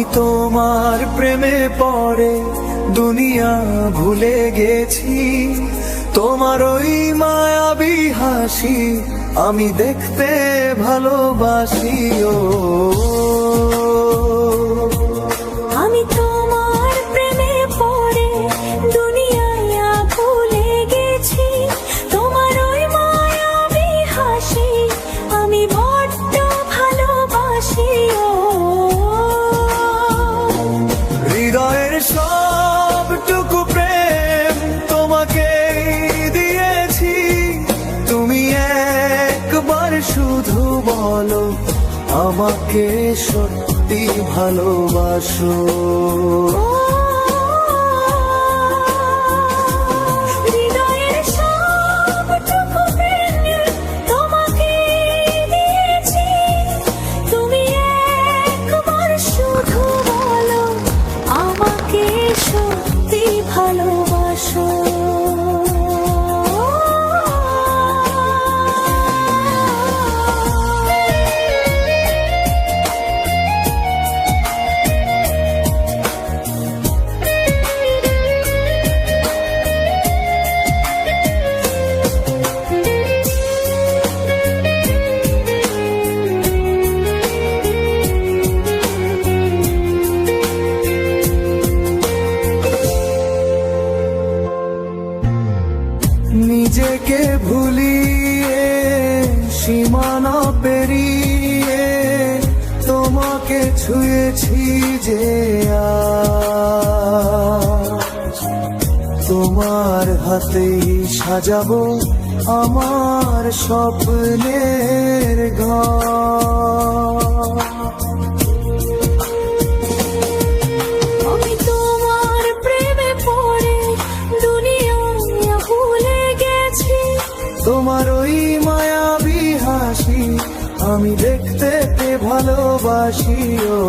আমি তোমার প্রেমে পড়ে দুনিয়া ভুলে গেছি, তোমার ওই মায়াবী হাসি আমি দেখতে ভালোবাসি। ও আমি তোমার প্রেমে পড়ে দুনিয়ায় ভুলে গেছি, তোমার ওই মায়াবী হাসি আমি বড্ড ভালোবাসি। ও হৃদয়ের সবটুকু প্রেম তোমাকে দিয়েছি, তুমি একবার শুধু বলো আমাকে সত্যি ভালোবাসো। হৃদয়ের সবটুকু প্রেম তোমাকে দিয়েছি, তুমি একবার শুধু বলো আমাকে সত্যি ভালোবাসো। নিজেকে ভুলিয়ে সীমানা পেরিয়ে তোমাকে ছুঁয়েছি যে আজ, তোমার হাতেই সাজাবো আমার স্বপ্নের ঘর। আমি তোমার প্রেমে পড়ে দুনিয়ায় ভুলে গেছি, তোমার ওই মায়াবী হাসি আমি দেখতে ভালোবাসি। ও